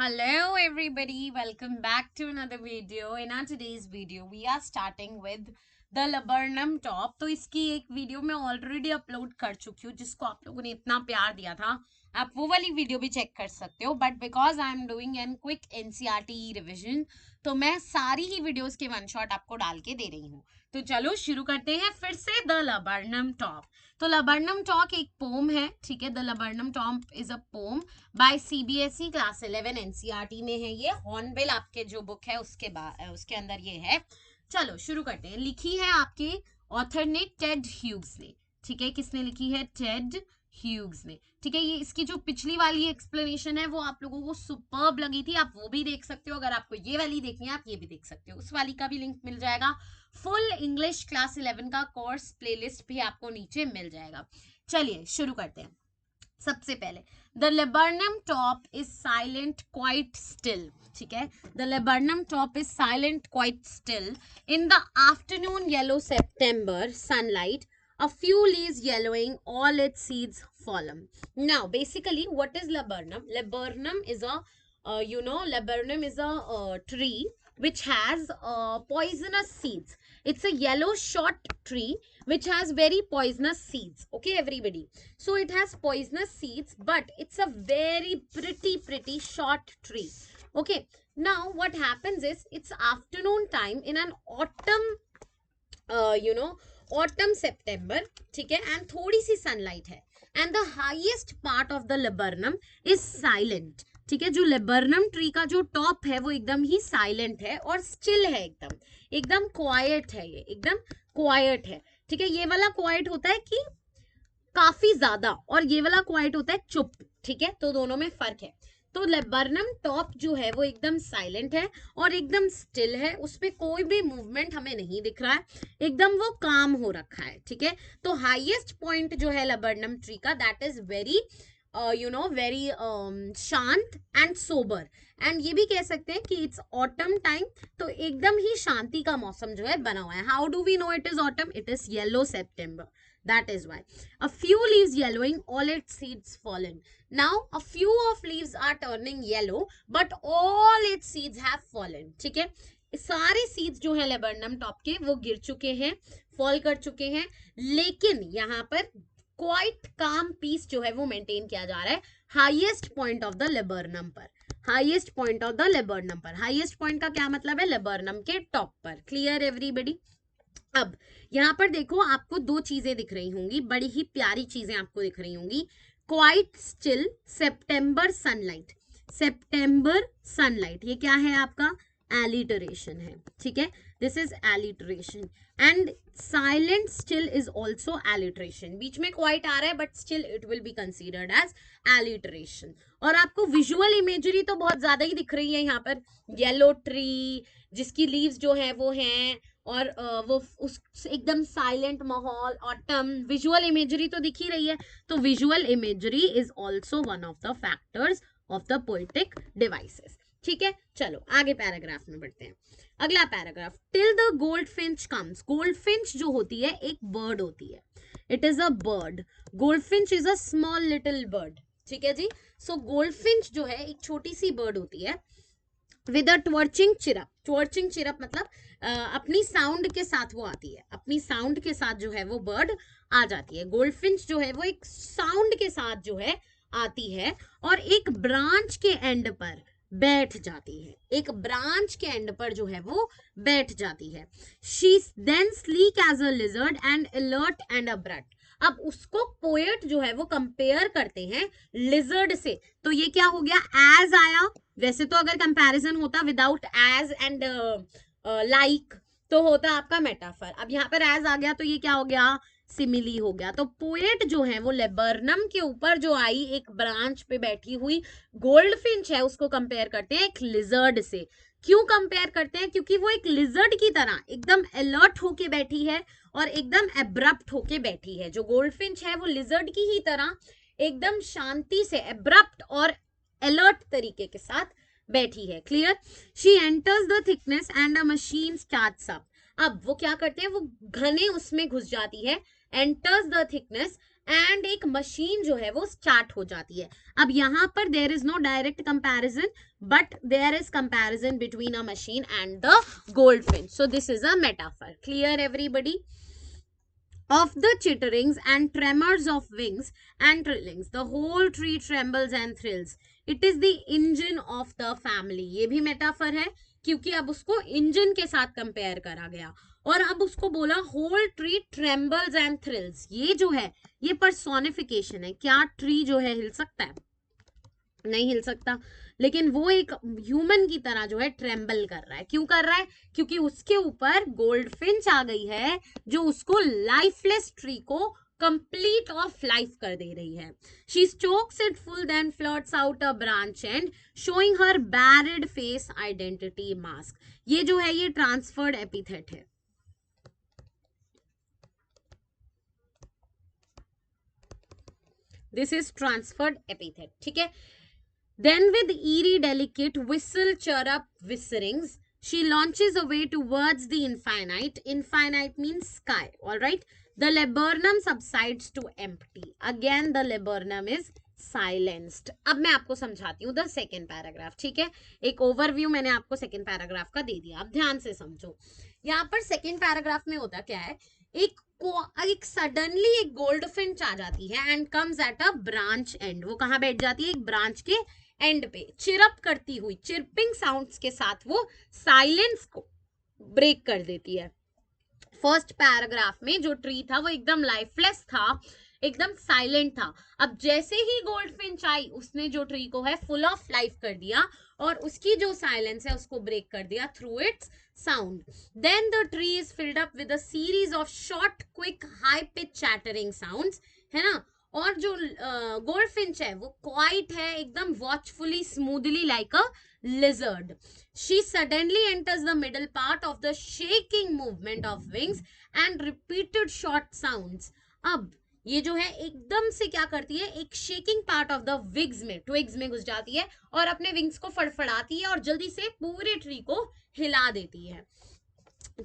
Hello everybody, welcome back to another video. In our today's video we are starting with the laburnum top. तो इसकी एक video मैं already upload कर चुकी हूँ जिसको आप लोगों ने इतना प्यार दिया था. आप वो वाली वीडियो भी चेक कर सकते हो, but because I am doing an quick NCERT revision तो मैं सारी ही वीडियोस के वन शॉट आपको डाल के दे रही हूँ. तो चलो शुरू करते हैं फिर से. The laburnum top. तो laburnum top एक पोम है, ठीक है. The laburnum top is a poem by CBSE class 11 NCERT में है ये. हॉर्नबिल आपके जो बुक है उसके अंदर ये है. चलो शुरू करते हैं. लिखी है आपके ऑथर ने टेड ह्यूग्स ने, ठीक है. किसने लिखी है? टेड ह्यूग्स ने, ठीक है. ये इसकी जो पिछली वाली एक्सप्लेनेशन है वो आप लोगों को सुपर्ब लगी थी, आप वो भी देख सकते हो. अगर आपको ये वाली देखनी है आप ये भी देख सकते हो, उस वाली का भी लिंक मिल जाएगा. फुल इंग्लिश क्लास 11 का कोर्स प्लेलिस्ट भी आपको नीचे मिल जाएगा. चलिए शुरू करते हैं. सबसे पहले the laburnum top is silent quite still, ठीक है. The laburnum top is silent quite still in the afternoon yellow September sunlight, a few leaves yellowing, all its seeds fallen. Now basically what is laburnum? Laburnum is a laburnum is a tree which has poisonous seeds. It's a yellow short tree which has very poisonous seeds. Okay everybody, so it has poisonous seeds but it's a very pretty short tree. Okay, now what happens is it's afternoon time in an autumn autumn September, ठीक है. And थोड़ी C sunlight है and the highest part of the laburnum is silent, ठीक है. जो laburnum tree का जो top है वो एकदम ही साइलेंट है और स्टिल है, एकदम क्वाइट है. ये एकदम क्वाइट है, ठीक है. ये वाला क्वाइट होता है कि काफी ज्यादा और ये वाला क्वाइट होता है चुप, ठीक है. तो दोनों में फर्क है. तो laburnum टॉप जो है वो एकदम साइलेंट है और एकदम स्टिल है, उसपे कोई भी मूवमेंट हमें नहीं दिख रहा है, एकदम वो काम हो रखा है, ठीक है. तो हाईएस्ट पॉइंट जो है laburnum ट्री का दैट इज वेरी वेरी शांत एंड सोबर. एंड ये भी कह सकते हैं कि इट्स ऑटम टाइम, तो एकदम ही शांति का मौसम जो है बना हुआ है. How do we know it is autumn? It is yellow September, that is why. A few leaves yellowing, all its seeds fallen. Now a few of leaves are turning yellow but all its seeds have fallen, ठीक है. सारे seeds जो है laburnum top के वो गिर चुके हैं, फॉल कर चुके हैं, लेकिन यहाँ पर क्वाइट काम पीस जो है वो मेंटेन किया जा रहा है highest point of the laburnum पर. Highest point of the laburnum पर, हाईएस्ट पॉइंट का क्या मतलब है? laburnum के टॉप पर. Clear everybody? अब यहाँ पर देखो आपको दो चीजें दिख रही होंगी, बड़ी ही प्यारी चीजें आपको दिख रही होंगी. Quite still September sunlight. September sunlight ये क्या है? आपका एलिटरेशन है, ठीक है. This is alliteration. And silent still is also alliteration. बीच में क्वाइट आ रहा है but still it will be considered as alliteration. और आपको विजुअल इमेजरी तो बहुत ज्यादा ही दिख रही है यहाँ पर. येलो ट्री जिसकी लीव्स जो है वो हैं और वो उस एकदम साइलेंट माहौल, ऑटम, विजुअल इमेजरी तो दिख ही रही है. तो visual imagery is also one of the factors of the poetic devices, ठीक है. चलो आगे पैराग्राफ में बढ़ते हैं. अगला paragraph. Till the goldfinch comes. Goldfinch जो होती है एक बर्ड होती है, it is a bird. Goldfinch is a small little bird, ठीक है जी. सो गोल्डफिंच जो है एक छोटी सी बर्ड होती है विद अ ट्वर्चिंग चिरप. ट्वर्चिंग चिरप मतलब अपनी साउंड के साथ वो आती है, अपनी साउंड के साथ जो है वो बर्ड आ जाती है. गोल्डफिंच जो है वो एक साउंड के साथ जो है आती है और एक ब्रांच के एंड पर बैठ जाती है. एक ब्रांच के एंड पर जो है वो बैठ जाती है. She then sleek as a lizard and alert and abrupt. अब उसको पोएट जो है वो कंपेयर करते हैं लिजर्ड से. तो ये क्या हो गया? एज आया. वैसे तो अगर कंपैरिजन होता विदाउट एज एंड लाइक तो होता आपका मेटाफर. अब यहाँ पर एज आ गया तो ये क्या हो गया? सिमिली हो गया. तो पोएट जो है वो laburnum के ऊपर जो आई एक ब्रांच पे बैठी हुई गोल्डफिंच है उसको कंपेयर करते हैं एक लिजर्ड से. क्यों कंपेयर करते हैं? क्योंकि वो एक लिजर्ड की तरह एकदम अलर्ट होके बैठी है और एकदम एब्रप्ट होके बैठी है. जो गोल्डफिंच है वो लिजर्ड की ही तरह एकदम शांति से एब्रप्ट और अलर्ट तरीके के साथ बैठी है. Clear? She enters the thickness and a machine starts up. अब वो क्या करते हैं? वो घने उसमें घुस जाती है. एंटर्स द थिकनेस एंड एक मशीन जो है वो स्टार्ट हो जाती है. अब यहाँ पर there is no direct comparison, but there is comparison between a machine and the goldfinch. So this is a metaphor. Clear everybody? Of the chitterings and tremors of wings and trillings, the whole tree trembles and thrills. It is the engine of the family. ये भी metaphor है क्योंकि अब उसको engine के साथ compare करा गया और अब उसको बोला whole tree trembles and thrills. ये जो है ये पर्सोनिफिकेशन है. क्या ट्री जो है हिल सकता है? नहीं हिल सकता. लेकिन वो एक ह्यूमन की तरह जो है ट्रेम्बल कर रहा है. क्यों कर रहा है? क्योंकि उसके ऊपर गोल्डफिंच आ गई है जो उसको लाइफलेस ट्री को कंप्लीट ऑफ लाइफ कर दे रही है. She chokes it full then flirts out a branch and showing her barred face identity mask. ये जो है ये ट्रांसफर्ड एपिथेट है. This is transferred epithet. ठीक है. Then with eerie delicate whistle chirrup whisperings, she launches away towards the infinite. Infinite means sky, all right? The laburnum subsides to empty. Again the laburnum is silenced. अब मैं आपको समझाती हूँ the second paragraph. ठीक है. एक overview मैंने आपको second paragraph का दे दिया. अब ध्यान से समझो. यहाँ पर second paragraph में होता क्या है? एक सडनली एक गोल्डफिंच आ जाती है and comes at a branch and. वो कहाँ बैठ जाती है? एक ब्रांच के एंड पे. चिरप करती हुई, चिरपिंग साउंड्स के साथ वो साइलेंस को ब्रेक कर देती है. फर्स्ट पैराग्राफ में जो ट्री था वो एकदम लाइफलेस था, एकदम साइलेंट था. अब जैसे ही गोल्डफिंच आई उसने जो ट्री को है फुल ऑफ लाइफ कर दिया और उसकी जो साइलेंस है उसको ब्रेक कर दिया through it's sound. Then the tree is filled up with a series of short, quick, high-pitched chattering sounds, है ना. और जो गोल्डफिंच है वो क्वाइट है, एकदम watchfully smoothly like a lizard. She suddenly enters the middle part of the shaking movement of wings and repeated short sounds. अब ये जो है एकदम से क्या करती है? एक shaking part of the wigs में, ट्विग्स में घुस जाती है और अपने विंग्स को फड़फड़ाती है और जल्दी से पूरे ट्री को हिला देती है.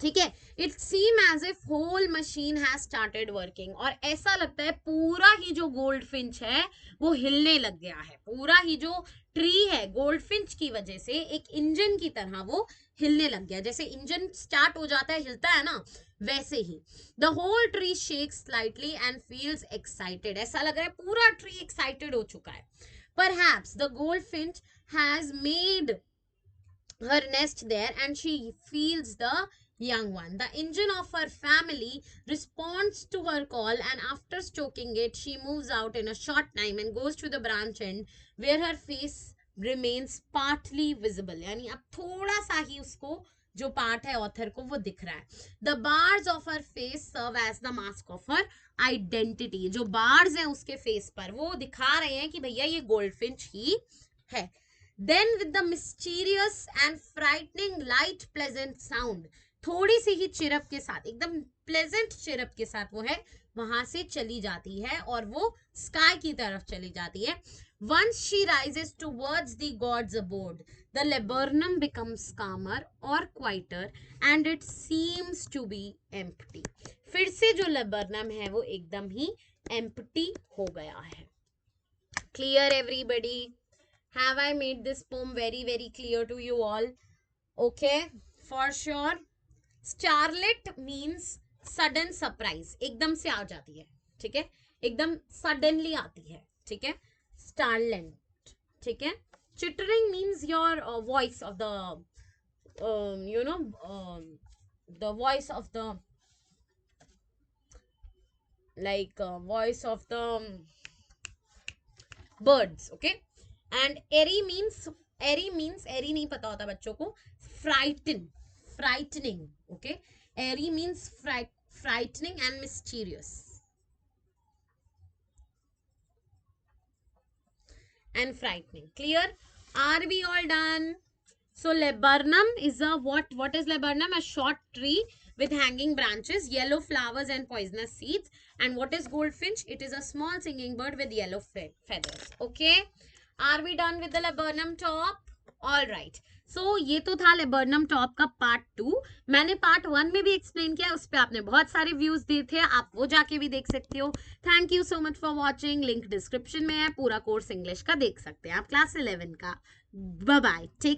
ठीक है. It seem as if whole machine has started working. और ऐसा लगता है पूरा ही जो गोल्डफिंच है वो हिलने लग गया है. पूरा ही जो ट्री है गोल्डफिंच की वजह से एक इंजन की तरह वो हिलने लग गया. जैसे इंजन स्टार्ट हो जाता है, हिलता है ना, वैसे ही. The whole tree shakes slightly and feels excited. ऐसा लग रहा है पूरा ट्री एक्साइटेड हो चुका है. Perhaps the goldfinch has made her nest there and she feels the young one. The engine of her family responds to her call and after stroking it she moves out in a short time and goes to the branch end where her face remains partly visible. यानी अब थोड़ा सा ही उसको जो part है author को वो दिख रहा है. The bars of her face serve as the mask of her identity. जो bars हैं उसके फेस पर वो दिखा रहे हैं कि भैया ये गोल्डफिंच ही है. Then with the mysterious and frightening light pleasant sound, थोड़ी सी ही चिरप के साथ, एकदम प्लेजेंट चिरप के साथ वो है वहां से चली जाती है और वो स्काई की तरफ चली जाती है. Once she rises towards the god's abode, the laburnum becomes calmer or quieter and it seems to be empty. फिर से जो laburnum है वो एकदम ही empty हो गया है. Clear everybody? Have I made this poem very very clear to you all? Okay, for sure. Starlet means sudden surprise. एकदम से आ जाती है. ठीक है. एकदम suddenly आती है. ठीक है. Starlet. ठीक है. Chittering means your voice of the the voice of the voice of the birds. Okay. And airy means airy नहीं पता होता बच्चों को. Frightening. Okay. Airy means frightening and mysterious and frightening. Clear? Are we all done? So laburnum is a what is laburnum? A short tree with hanging branches, yellow flowers and poisonous seeds. And what is goldfinch? It is a small singing bird with yellow feathers. Okay. Are we done with the laburnum top? All right. सो ये तो था laburnum top का part 2। मैंने part 1 में भी explain किया, उस पर आपने बहुत सारे व्यूज दिए थे, आप वो जाके भी देख सकते हो। Thank you so much for watching. Link description में है, पूरा कोर्स इंग्लिश का देख सकते हैं आप, क्लास 11 का। Bye bye, take